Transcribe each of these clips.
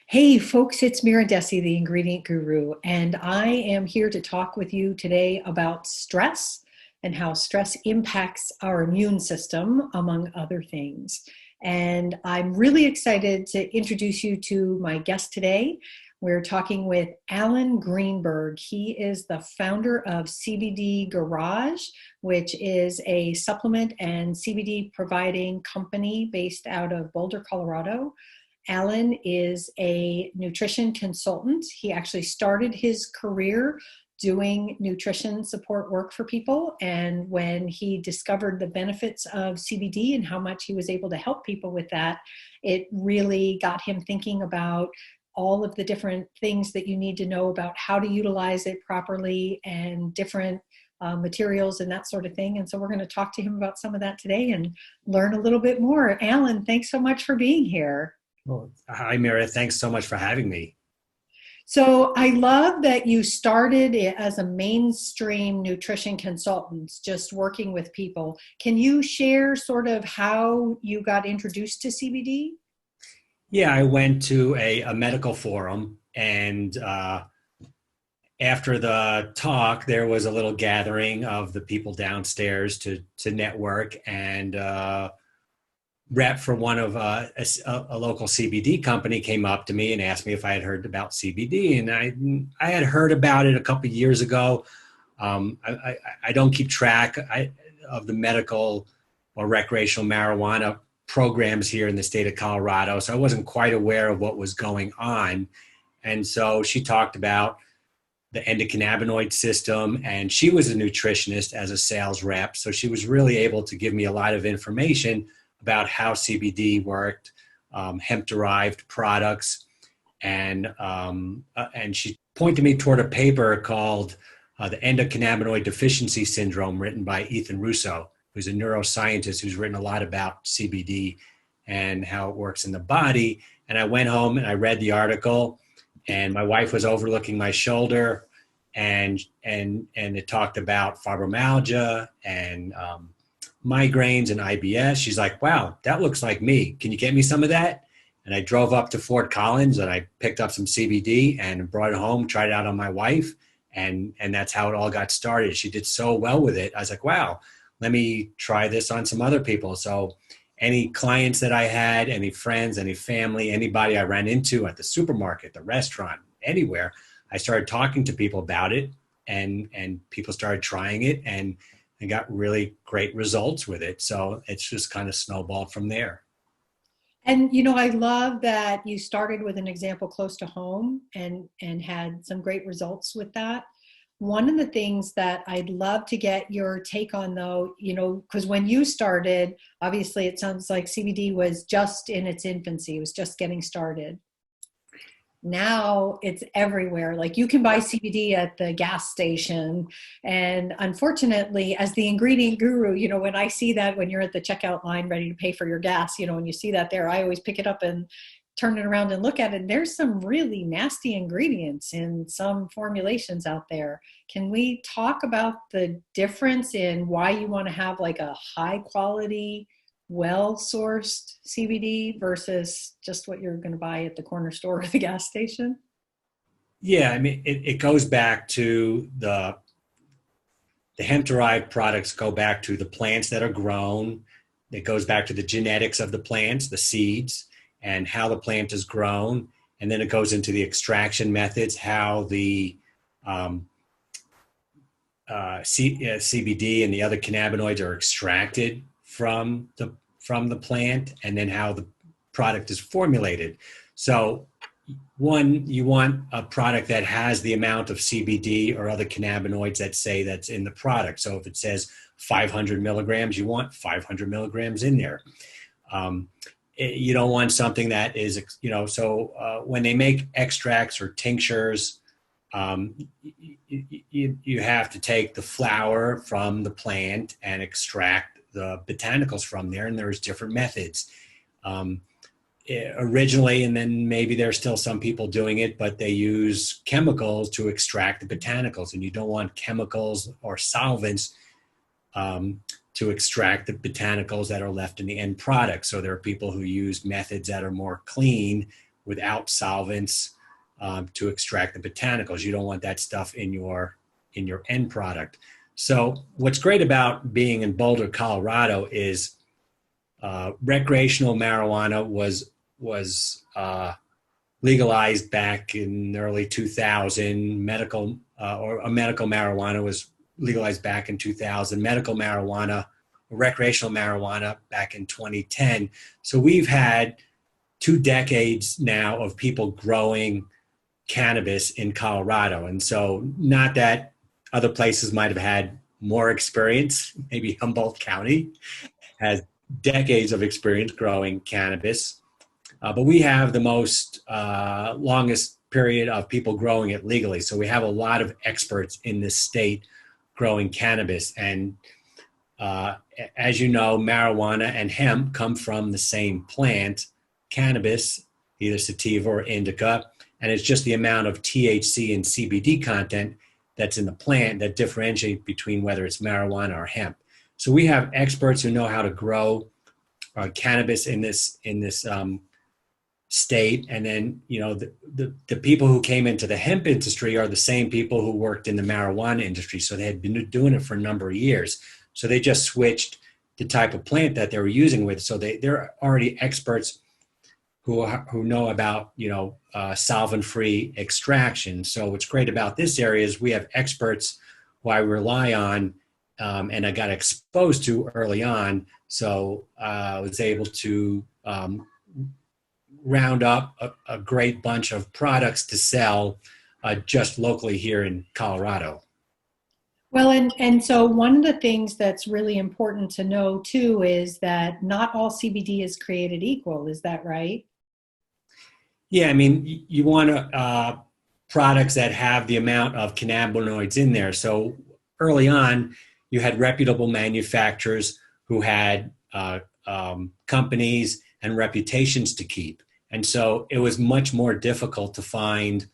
Hey folks, it's MiraDessy, the Ingredient Guru, and I am here to talk with you today about stress and how stress impacts our immune system, among other things. And I'm really excited to introduce you to my guest today. We're talking with Alan Greenberg. He is the founder of CBD Garage, which is a supplement and CBD providing company based out of Boulder, Colorado. Alan is a nutrition consultant. He actually started his career doing nutrition support work for people. And when he discovered the benefits of CBD and how much he was able to help people with that, it really got him thinking about all of the different things that you need to know about how to utilize it properly and different materials and that sort of thing. And so we're going to talk to him about some of that today and learn a little bit more. Alan, thanks so much for being here. Well, hi, Mira. Thanks so much for having me. So I love that you started as a mainstream nutrition consultant, just working with people. Can you share sort of how you got introduced to CBD? Yeah, I went to a medical forum, and after the talk, there was a little gathering of the people downstairs to network, and rep for one of a local CBD company came up to me and asked me if I had heard about CBD, and I had heard about it a couple of years ago. I don't keep track of the medical or recreational marijuana programs here in the state of Colorado, so I wasn't quite aware of what was going on. And so she talked about the endocannabinoid system, and she was a nutritionist as a sales rep, so she was really able to give me a lot of information about how CBD worked, hemp-derived products, and she pointed me toward a paper called the Endocannabinoid Deficiency Syndrome, written by Ethan Russo, who's a neuroscientist who's written a lot about CBD and how it works in the body. And I went home and I read the article, and my wife was overlooking my shoulder, and it talked about fibromyalgia and migraines and IBS. She's like, wow, that looks like me. Can you get me some of that? And I drove up to Fort Collins and I picked up some CBD and brought it home, tried it out on my wife. And that's how it all got started. She did so well with it. I was like, wow, let me try this on some other people. So any clients that I had, any friends, any family, anybody I ran into at the supermarket, the restaurant, anywhere, I started talking to people about it, and people started trying it, and I got really great results with it. So it's just kind of snowballed from there. And I love that you started with an example close to home and had some great results with that. One of the things that I'd love to get your take on, though, because when you started, obviously it sounds like CBD was just in its infancy, it was just getting started. Now it's everywhere. Like, you can buy CBD at the gas station. And unfortunately, as the ingredient guru, when I see that, when you're at the checkout line ready to pay for your gas, and you see that there, I always pick it up and turn it around and look at it. And there's some really nasty ingredients in some formulations out there. Can we talk about the difference in why you want to have like a high quality, well-sourced CBD versus just what you're going to buy at the corner store or the gas station? Yeah, I mean, it goes back to the hemp-derived products go back to the plants that are grown. It goes back to the genetics of the plants, the seeds, and how the plant is grown. And then it goes into the extraction methods, how the CBD and the other cannabinoids are extracted from the plant, and then how the product is formulated. So one, you want a product that has the amount of CBD or other cannabinoids that say that's in the product. So if it says 500 milligrams, you want 500 milligrams in there. You don't want something that is, when they make extracts or tinctures, you have to take the flower from the plant and extract the botanicals from there, and there's different methods. Originally, and then maybe there's still some people doing it, but they use chemicals to extract the botanicals, and you don't want chemicals or solvents to extract the botanicals that are left in the end product. So there are people who use methods that are more clean, without solvents to extract the botanicals. You don't want that stuff in your end product. So what's great about being in Boulder, Colorado is recreational marijuana was legalized back in early 2000. Medical marijuana was legalized back in 2000. Medical marijuana, recreational marijuana back in 2010. So we've had 2 decades now of people growing cannabis in Colorado. And so not that other places might have had more experience, maybe Humboldt County has decades of experience growing cannabis, but we have the most longest period of people growing it legally. So we have a lot of experts in this state growing cannabis. And as you know, marijuana and hemp come from the same plant, cannabis, either sativa or indica, and it's just the amount of THC and CBD content that's in the plant that differentiate between whether it's marijuana or hemp. So we have experts who know how to grow cannabis in this state, and then the people who came into the hemp industry are the same people who worked in the marijuana industry. So they had been doing it for a number of years. So they just switched the type of plant that they were using with. So they're already experts who know about solvent-free extraction. So what's great about this area is we have experts who I rely on and I got exposed to early on. So I was able to round up a great bunch of products to sell just locally here in Colorado. Well, and so one of the things that's really important to know too is that not all CBD is created equal. Is that right? Yeah, I mean, you want products that have the amount of cannabinoids in there. So early on, you had reputable manufacturers who had companies and reputations to keep. And so it was much more difficult to find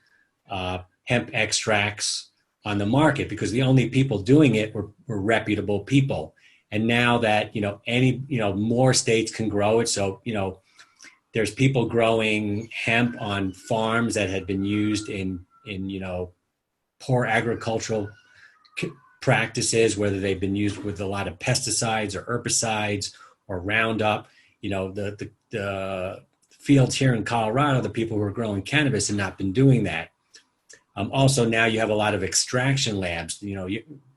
hemp extracts on the market because the only people doing it were reputable people. And now that, more states can grow it. So, there's people growing hemp on farms that had been used in poor agricultural practices, whether they've been used with a lot of pesticides or herbicides or Roundup. The fields here in Colorado, the people who are growing cannabis have not been doing that. Also, now you have a lot of extraction labs.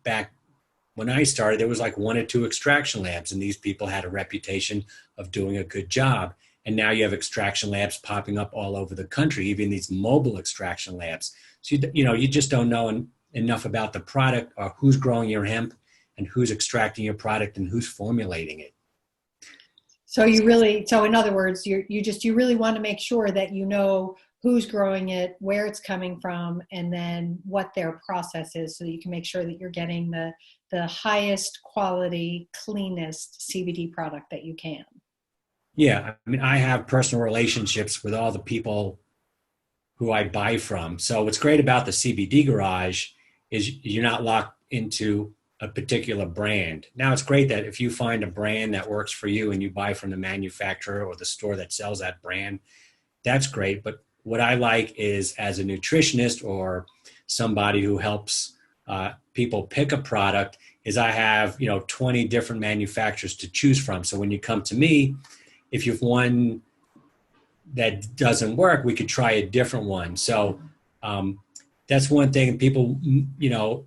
Back when I started, there was like 1 or 2 extraction labs, and these people had a reputation of doing a good job. And now you have extraction labs popping up all over the country, even these mobile extraction labs. So, you just don't know enough about the product or who's growing your hemp and who's extracting your product and who's formulating it. So in other words, you really want to make sure that you know who's growing it, where it's coming from, and then what their process is so that you can make sure that you're getting the highest quality, cleanest CBD product that you can. Yeah, I mean, I have personal relationships with all the people who I buy from. So what's great about the CBD Garage is you're not locked into a particular brand. Now, it's great that if you find a brand that works for you and you buy from the manufacturer or the store that sells that brand, that's great. But what I like is, as a nutritionist or somebody who helps people pick a product, is I have 20 different manufacturers to choose from. So when you come to me, if you've one that doesn't work, we could try a different one. So that's one thing. People,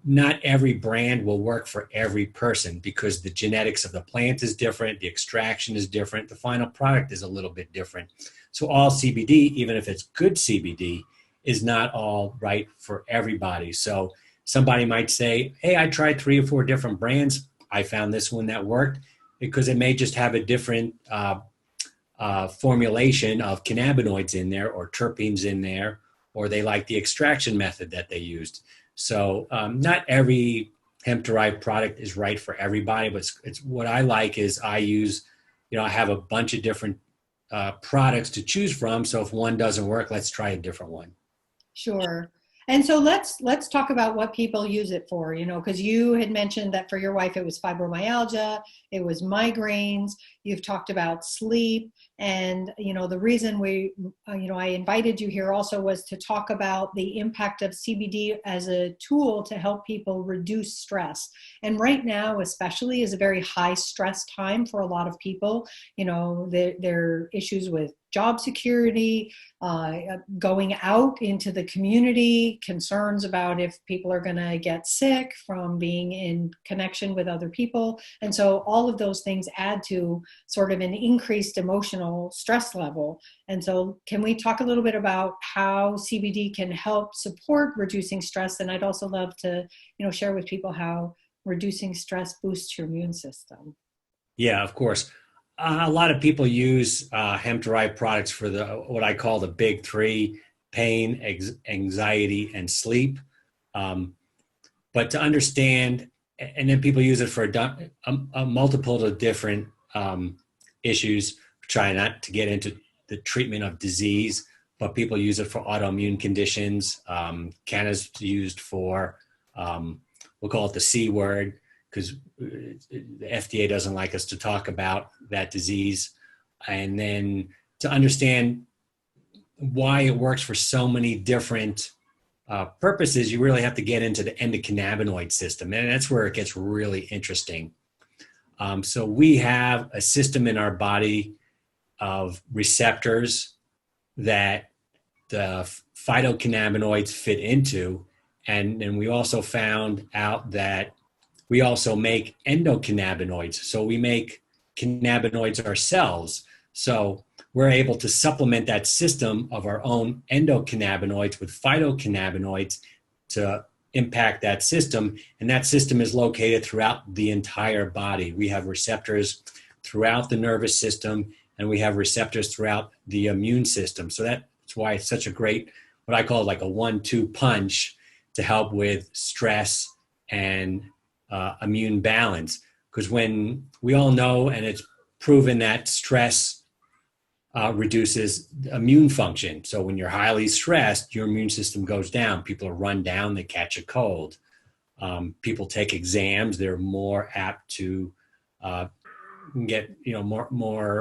not every brand will work for every person because the genetics of the plant is different, the extraction is different, the final product is a little bit different. So all CBD, even if it's good CBD, is not all right for everybody. So somebody might say, hey, I tried 3 or 4 different brands. I found this one that worked, because it may just have a different formulation of cannabinoids in there or terpenes in there, or they like the extraction method that they used. So not every hemp-derived product is right for everybody, but it's what I like is I use, I have a bunch of different products to choose from. So if one doesn't work, let's try a different one. Sure. And so let's talk about what people use it for, because you had mentioned that for your wife, it was fibromyalgia, it was migraines, You've talked about sleep. And, the reason I invited you here also was to talk about the impact of CBD as a tool to help people reduce stress. And right now, especially, is a very high stress time for a lot of people. There are issues with job security, going out into the community, concerns about if people are going to get sick from being in connection with other people. And so all of those things add to sort of an increased emotional stress level. And so can we talk a little bit about how CBD can help support reducing stress? And I'd also love to, share with people how reducing stress boosts your immune system. Yeah, of course. A lot of people use hemp-derived products for what I call the big three: pain, anxiety, and sleep. But to understand, and then people use it for a multiple of different issues. Try not to get into the treatment of disease, but people use it for autoimmune conditions. Cannabis is used for, we'll call it the C word, because the FDA doesn't like us to talk about that disease. And then to understand why it works for so many different purposes, you really have to get into the endocannabinoid system. And that's where it gets really interesting. So we have a system in our body of receptors that the phytocannabinoids fit into. And then we also found out that we also make endocannabinoids. So we make cannabinoids ourselves. So we're able to supplement that system of our own endocannabinoids with phytocannabinoids to impact that system. And that system is located throughout the entire body. We have receptors throughout the nervous system, and we have receptors throughout the immune system. So that's why it's such a great, what I call like a 1-2 punch to help with stress and immune balance. Because when we all know, and it's proven that stress reduces immune function. So when you're highly stressed, your immune system goes down. People are run down, they catch a cold. People take exams, they're more apt to get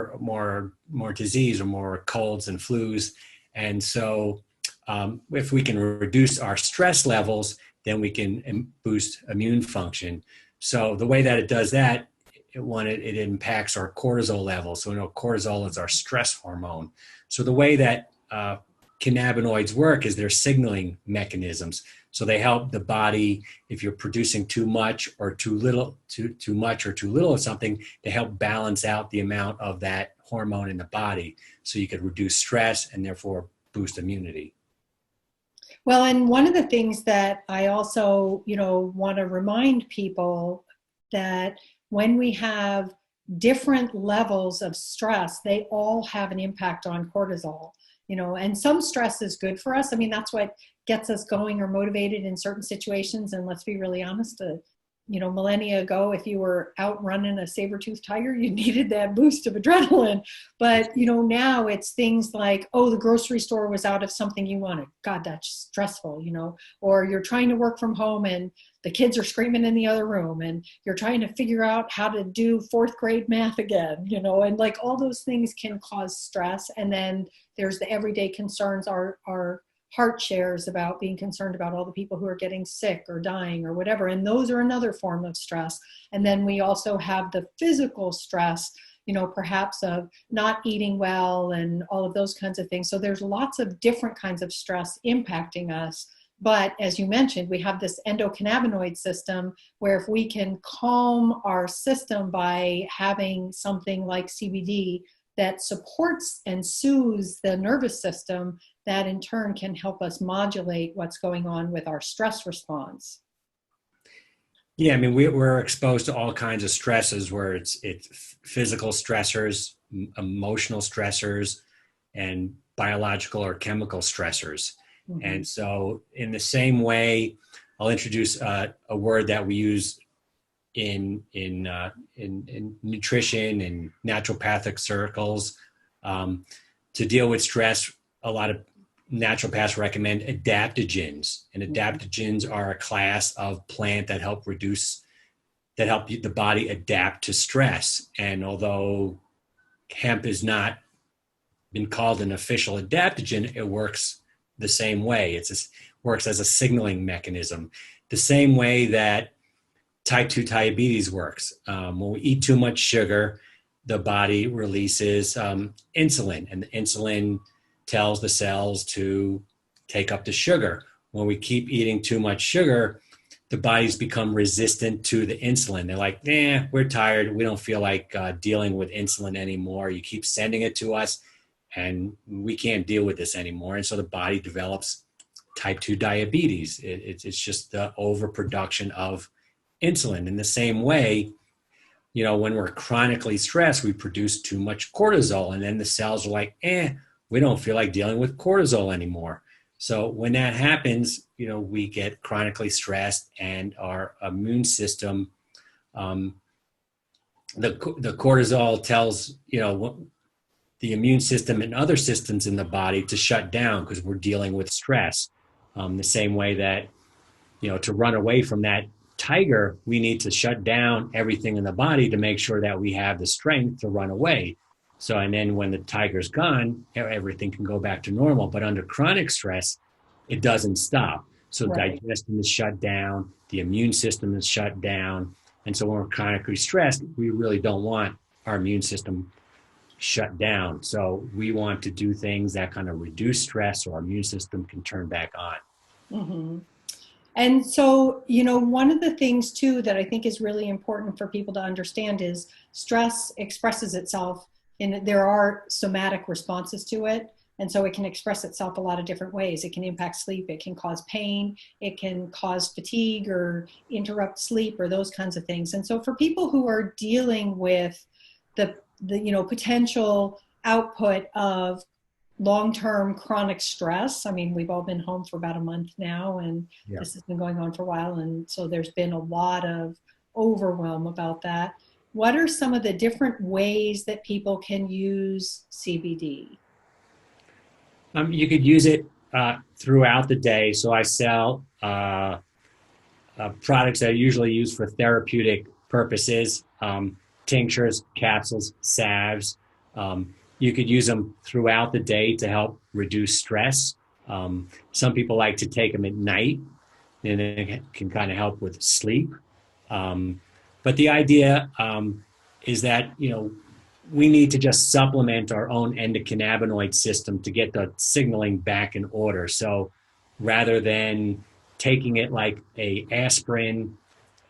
more disease or more colds and flus. And so if we can reduce our stress levels, then we can boost immune function. So the way that it does that, it impacts our cortisol levels. So cortisol is our stress hormone. So the way that cannabinoids work is they're signaling mechanisms. So they help the body, if you're producing too much or too little, too much or too little of something, to help balance out the amount of that hormone in the body. So you could reduce stress and therefore boost immunity. Well, and one of the things that I also, want to remind people that when we have different levels of stress, they all have an impact on cortisol, and some stress is good for us. I mean, that's what gets us going or motivated in certain situations. And let's be really honest, millennia ago, if you were out running a saber-toothed tiger, you needed that boost of adrenaline. But, now it's things like, oh, the grocery store was out of something you wanted. God, that's stressful, or you're trying to work from home and the kids are screaming in the other room and you're trying to figure out how to do fourth grade math again, and like all those things can cause stress. And then there's the everyday concerns, our heart shares about being concerned about all the people who are getting sick or dying or whatever. And those are another form of stress. And then we also have the physical stress, perhaps of not eating well and all of those kinds of things. So there's lots of different kinds of stress impacting us. But as you mentioned, we have this endocannabinoid system where if we can calm our system by having something like CBD that supports and soothes the nervous system, that in turn can help us modulate what's going on with our stress response. Yeah, I mean, we're exposed to all kinds of stresses, where it's physical stressors, emotional stressors, and biological or chemical stressors. Mm-hmm. And so in the same way, I'll introduce a word that we use in nutrition and naturopathic circles to deal with stress. A lot of naturopaths recommend adaptogens, and adaptogens are a class of plant that help the body adapt to stress. And although hemp has not been called an official adaptogen, it works the same way. It works as a signaling mechanism, the same way that type 2 diabetes works. When we eat too much sugar, the body releases insulin, and the insulin tells the cells to take up the sugar. When we keep eating too much sugar, the bodies become resistant to the insulin. They're like, we're tired. We don't feel like dealing with insulin anymore. You keep sending it to us, and we can't deal with this anymore. And so the body develops type 2 diabetes. It's just the overproduction of insulin. In the same way, when we're chronically stressed, we produce too much cortisol, and then the cells are like, we don't feel like dealing with cortisol anymore. So when that happens, we get chronically stressed, and our immune system, the cortisol tells, the immune system and other systems in the body to shut down because we're dealing with stress. The same way that, to run away from that tiger, we need to shut down everything in the body to make sure that we have the strength to run away. So, and then when the tiger's gone, everything can go back to normal. But under chronic stress, it doesn't stop. So right. Digestion is shut down, the immune system is shut down. And so when we're chronically stressed, we really don't want our immune system shut down. So we want to do things that kind of reduce stress so our immune system can turn back on. Mm-hmm. And so, one of the things too that I think is really important for people to understand is stress expresses itself there are somatic responses to it. And so it can express itself a lot of different ways. It can impact sleep. It can cause pain. It can cause fatigue or interrupt sleep or those kinds of things. And so for people who are dealing with the potential output of long-term chronic stress. I mean, we've all been home for about a month now, and This has been going on for a while. And so there's been a lot of overwhelm about that. What are some of the different ways that people can use CBD? You could use it throughout the day. So I sell products that are usually used for therapeutic purposes, tinctures, capsules, salves. You could use them throughout the day to help reduce stress. Some people like to take them at night, and it can kind of help with sleep. But the idea is that, we need to just supplement our own endocannabinoid system to get the signaling back in order. So rather than taking it like a aspirin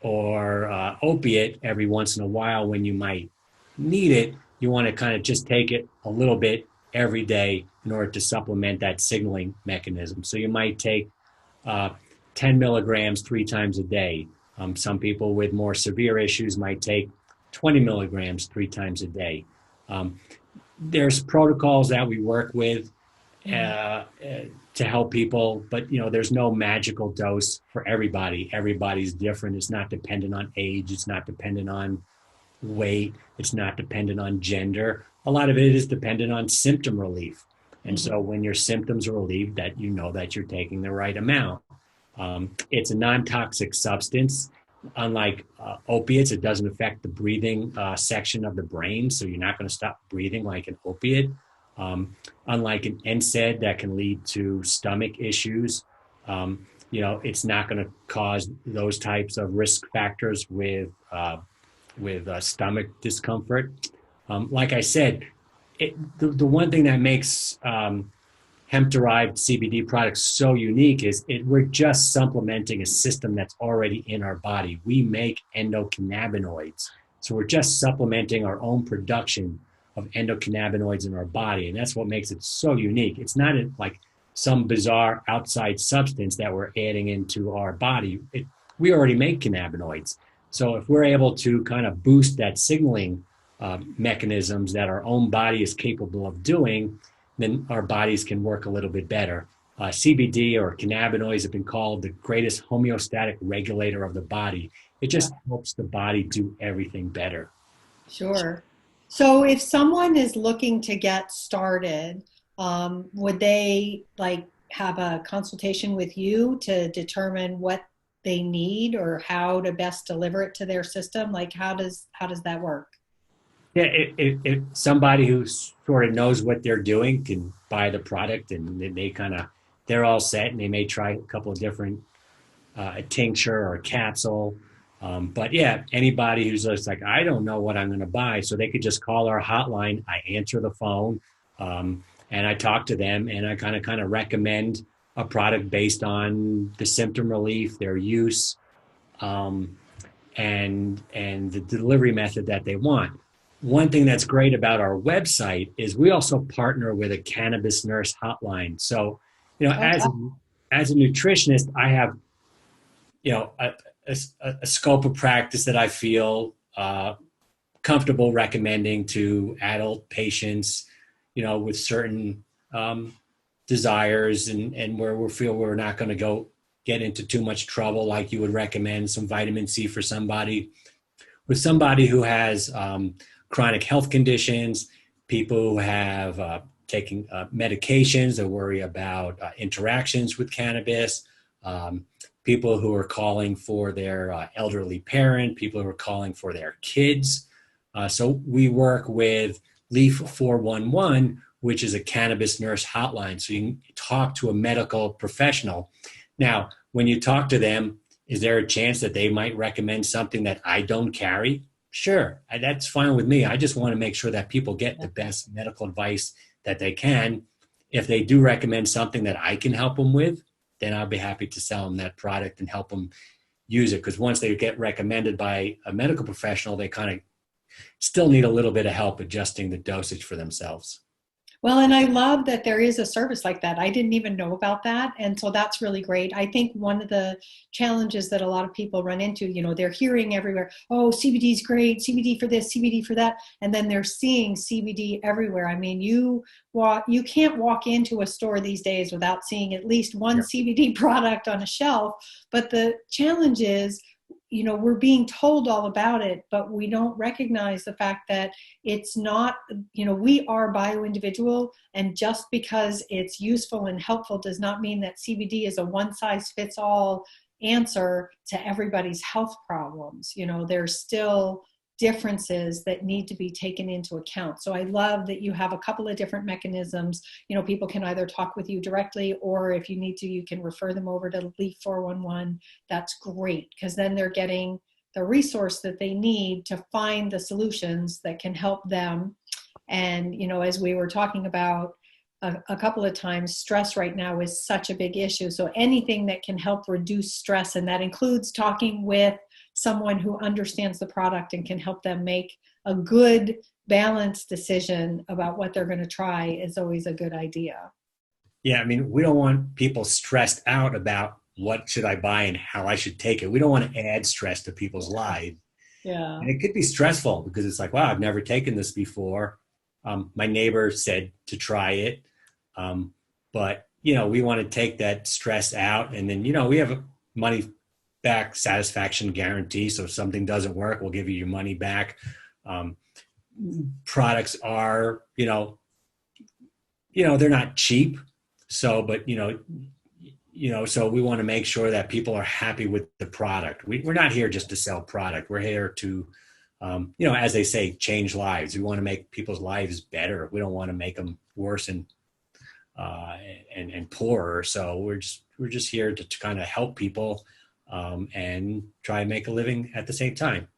or opiate every once in a while when you might need it, you want to kind of just take it a little bit every day in order to supplement that signaling mechanism. So you might take 10 milligrams 3 times a day. Some people with more severe issues might take 20 milligrams 3 times a day. There's protocols that we work with to help people, but there's no magical dose for everybody. Everybody's different. It's not dependent on age. It's not dependent on weight. It's not dependent on gender. A lot of it is dependent on symptom relief. And so when your symptoms are relieved, that that you're taking the right amount. It's a non-toxic substance. Unlike opiates, it doesn't affect the breathing section of the brain, so you're not going to stop breathing like an opiate. Unlike an NSAID that can lead to stomach issues, it's not going to cause those types of risk factors with stomach discomfort. Like I said, the one thing that makes hemp-derived CBD products so unique is we're just supplementing a system that's already in our body. We make endocannabinoids. So we're just supplementing our own production of endocannabinoids in our body. And that's what makes it so unique. It's not like some bizarre outside substance that we're adding into our body. We already make cannabinoids. So if we're able to kind of boost that signaling mechanisms that our own body is capable of doing, then our bodies can work a little bit better. CBD or cannabinoids have been called the greatest homeostatic regulator of the body. It just helps the body do everything better. Sure. So if someone is looking to get started, would they have a consultation with you to determine what they need or how to best deliver it to their system? Like how does that work? Yeah, if somebody who sort of knows what they're doing can buy the product and they kind of they're all set and they may try a couple of different a tincture or a capsule. But yeah, anybody who's just like, I don't know what I'm going to buy, so they could just call our hotline. I answer the phone, and I talk to them, and I kind of recommend a product based on the symptom relief, their use, um, and the delivery method that they want. One thing that's great about our website is we also partner with a cannabis nurse hotline. So, Oh, as a nutritionist, I have a, a scope of practice that I feel comfortable recommending to adult patients, with certain um, desires and where we feel we're not going to go get into too much trouble, like you would recommend some vitamin C for somebody. With somebody who has chronic health conditions, people who have taking medications that worry about interactions with cannabis, um, people who are calling for their elderly parent, people who are calling for their kids. So we work with Leaf 411, which is a cannabis nurse hotline. So you can talk to a medical professional. Now, when you talk to them, is there a chance that they might recommend something that I don't carry? Sure, that's fine with me. I just want to make sure that people get the best medical advice that they can. If they do recommend something that I can help them with, then I'll be happy to sell them that product and help them use it. Because once they get recommended by a medical professional, they kind of still need a little bit of help adjusting the dosage for themselves. well, and I love that there is a service like that. I didn't even know about that. And so that's really great. I think one of the challenges that a lot of people run into, they're hearing everywhere, oh, CBD is great, CBD for this, CBD for that. And then they're seeing CBD everywhere. I mean, you can't walk into a store these days without seeing at least one Yeah. CBD product on a shelf. But the challenge is, we're being told all about it, but we don't recognize the fact that it's not, we are bio-individual, and just because it's useful and helpful does not mean that CBD is a one-size-fits-all answer to everybody's health problems. There's still differences that need to be taken into account. So I love that you have a couple of different mechanisms. People can either talk with you directly, or if you need to, you can refer them over to Leaf 411. That's great, because then they're getting the resource that they need to find the solutions that can help them. And, as we were talking about a couple of times, stress right now is such a big issue. So anything that can help reduce stress, and that includes talking with someone who understands the product and can help them make a good, balanced decision about what they're going to try, is always a good idea. Yeah, I mean, we don't want people stressed out about what should I buy and how I should take it. We don't want to add stress to people's lives. Yeah. And it could be stressful because it's like, wow, I've never taken this before. My neighbor said to try it. But, we want to take that stress out. And then, we have a money back satisfaction guarantee. So if something doesn't work, we'll give you your money back. Um, Products are, they're not cheap. So, but, so we want to make sure that people are happy with the product. We're not here just to sell product. We're here to, as they say, change lives. We want to make people's lives better. We don't want to make them worse and poorer. So we're just here to kind of help people and try and make a living at the same time.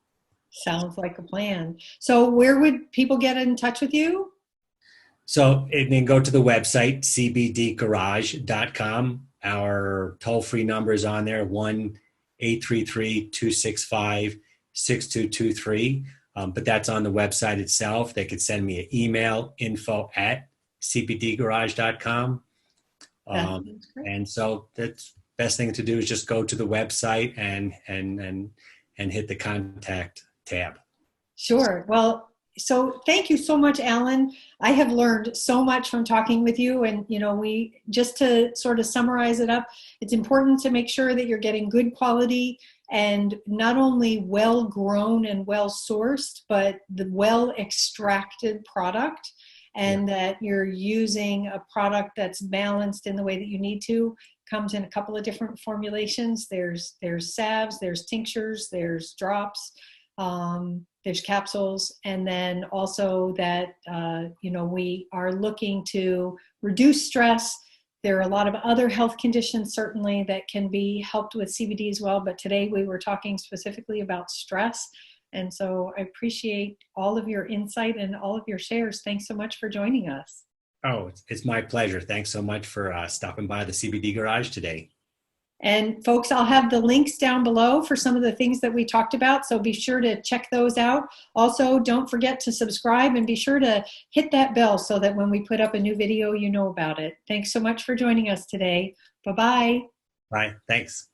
Sounds like a plan. So where would people get in touch with you? So and then go to the website, cbdgarage.com. Our toll-free number is on there, 1-833-265-6223. But that's on the website itself. They could send me an email, info@cbdgarage.com. And so that's best thing to do is just go to the website and hit the contact tab. Sure. Well, so thank you so much, Alan. I have learned so much from talking with you. And, we just to sort of summarize it up, it's important to make sure that you're getting good quality and not only well grown and well sourced, but the well extracted product, and that you're using a product that's balanced in the way that you need to. Comes in a couple of different formulations. There's salves, there's tinctures, there's drops. There's capsules, and then also that, we are looking to reduce stress. There are a lot of other health conditions certainly that can be helped with CBD as well, but today we were talking specifically about stress. And so I appreciate all of your insight and all of your shares. Thanks so much for joining us. Oh, it's my pleasure. Thanks so much for stopping by the CBD Garage today. And folks, I'll have the links down below for some of the things that we talked about, so be sure to check those out. Also, don't forget to subscribe and be sure to hit that bell so that when we put up a new video, you know about it. Thanks so much for joining us today. Bye-bye. Bye. Thanks.